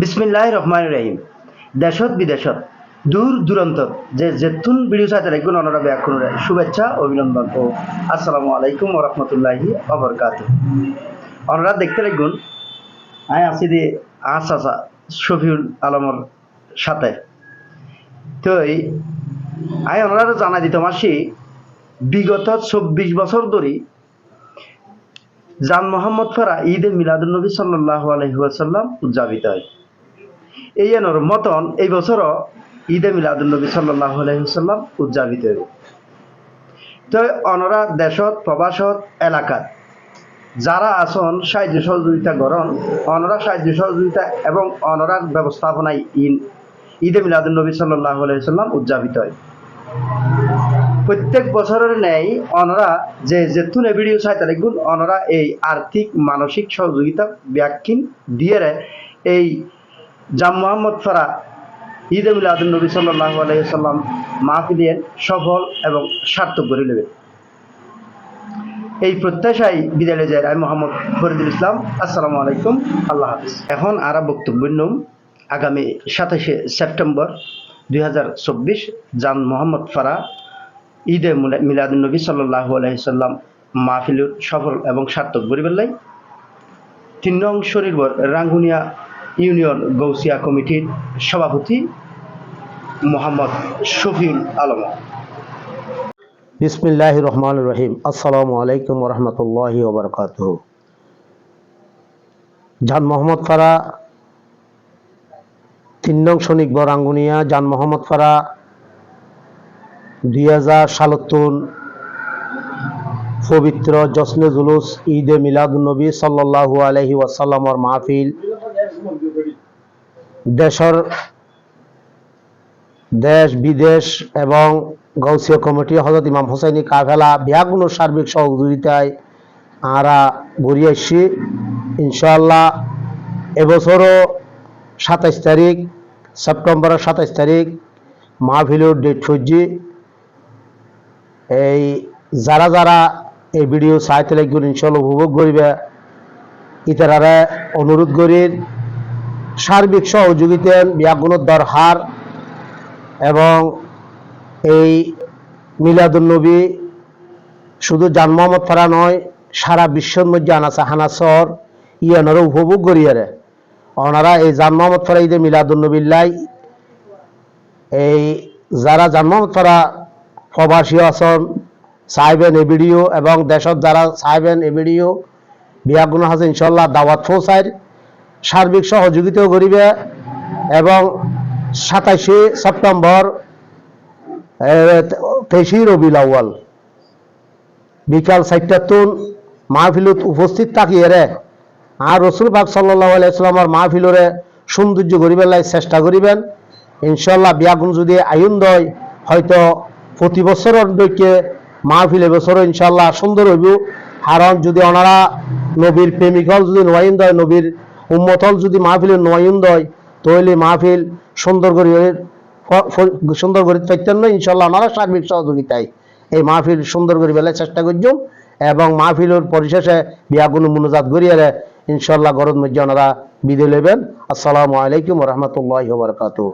বিসমিল্লাহির রহমানির রহিম। দেশত বিদেশত দূর দূরান্ত যে যেতুন ভিডিও চাইতে রাখবেন ওনারা ব্যাকুণ শুভেচ্ছা অভিনন্দন ও আসসালামু আলাইকুম ওয়া রাহমাতুল্লাহি ওয়া বারাকাতুহু। ওনারা দেখতে রাখবেন আই আছি দি আসা শফিউল আলমর সাথে তো আই ওনারা জানাই দিতাম আসি বিগত ২৪ বছর ধরে জান মোহাম্মদ ফারা ঈদে মিলাদুন্নবী সাল্লাল্লাহু আলাইহি ওয়াসাল্লাম উদযাপিত হয়। এই এনর মতন এই বছরও ঈদে মিলাদুন্নবী সাল্লাল্লাহু আলাইহি ওয়াসাল্লাম উদযাপিত হবে। তো অনরা দেশত প্রবাসত এলাকাত যারা আসন সাহায্য সহযোগিতা করেন অনরা সাহায্য সহযোগিতা এবং অনরার ব্যবস্থাপনায় ঈদে মিলাদুন্নবী সাল্লাল্লাহু আলাইহি ওয়াসাল্লাম উদযাপিত হয়। প্রত্যেক বছরের ন্যায় অনরা যে যেতুন ভিডিও চাইতে রাখবেন অনরা এই আর্থিক মানসিক সহযোগিতা ব্যাখ্যিন দিয়ে এই জাম মোহাম্মদ ফারা ঈদে মিলাদুন্নবী সাল্লাল্লাহু আলাইহি ওয়াসাল্লাম মাহফিলের সফল এবং সার্থক করে নেবে এই প্রত্যাশায় বিদায় যায় আমি মোহাম্মদ ফরিদুল ইসলাম। আসসালামু আলাইকুম, আল্লাহ হাফিজ। এখন আর বক্তব্য নিলাম আগামী ২৭শে সেপ্টেম্বর ২০২৪ জান মোহাম্মদ ফারা ঈদে মিলাদুন্নবী সাল্লাল্লাহু আলাইহি ওয়াসাল্লাম মাহফিলের সফল এবং সার্থক করিবার লাই ৩ নং শরীরবর রাঙ্গুনিয়া ইউনিয়ন গৌসিয়া কমিটির সভাপতি মোহাম্মদ শফিউল আলম। বিসমিল্লাহির রহমানির রহিম। আসসালামু আলাইকুম ওয়া রাহমাতুল্লাহি ওয়া বারাকাতুহু। জান মোহাম্মদ ফারা ৩ নং শনিকবর রাঙ্গুনিয়া জান মোহাম্মদ ফারা ২০৭৭ পবিত্র জশ্নে জুলুস ঈদে মিলাদুন্নবী সাল্লাল্লাহু আলাইহি ওয়াসাল্লামর মাহফিল দেশ বিদেশ এবং গৌসিয়া কমিটি হযরত ইমাম হুসাইনি কাফেলা বিয়াগুনোর সার্বিক সহযোগিতায় আমরা ঘুরে আসছি। ইনশাআল্লাহ এবছরও ২৭ তারিখ সেপ্টেম্বরের ২৭ তারিখ মাহফিলের ডেট সজ্জি। এই যারা যারা এই ভিডিও চাইতে লাগবেন ইনশাআল্লাহ উপভোগ করিবে ইতারারে অনুরোধ করি সার্বিক সহযোগিতা বিয়াগুনোর দরহার এবং এই মিলাদুন্নবী শুধু জান মোহাম্মদ ফারা নয় সারা বিশ্বের মধ্যে আনাচা হানাচর ইয়ানারও উপভোগ করিয়ারে ওনারা এই জান মোহাম্মদ ফারা ঈদে মিলাদুন্নবীর এই যারা জান মোহাম্মদ ফারা প্রবাসী আছেন চাইবেন এই ভিডিও এবং দেশত যারা চাইবেন এই ভিডিও বিয়াগুণ আছে ইনশাল্লাহ দাওয়াত পৌঁছায় সার্বিক সহযোগিতাও করিবে এবং ২৭শে সেপ্টেম্বর ২৩ রবিউল আউয়াল বিকাল ৪টার মাহফিলত উপস্থিত থাকিয়ে আর রসুল পাক সাল্লাল্লাহু আলাইহি ওয়াসাল্লামের মাহফিলরে সৌন্দর্য করিবার লাই চেষ্টা করিবেন ইনশাআল্লাহ। বিয়াগুণ যদি আয়ুন দয় হয়তো প্রতি বছরের দৈকে মাহফিল এবছরও ইনশাআল্লাহ সুন্দর হইব। কারণ যদি ওনারা নবীর প্রেমিকল যদি নয়ন দয় নবীর উম্মতল যদি মাহফিলের নয়ন দয় তাহলে মাহফিল সুন্দর করে পাইতেন না। ইনশাআল্লাহ ওনারা সার্বিক সহযোগিতায় এই মাহফিল সুন্দর করে বেলায় চেষ্টা করছেন এবং মাহফিলের পরিশেষে বিয়াগুণ মুনাজাত করিয়ে ইনশাআল্লাহ গরম মধ্যে ওনারা বিদায় নেবেন। আসসালামু আলাইকুম ওয়া রাহমাতুল্লাহি ওয়া বারাকাতুহু।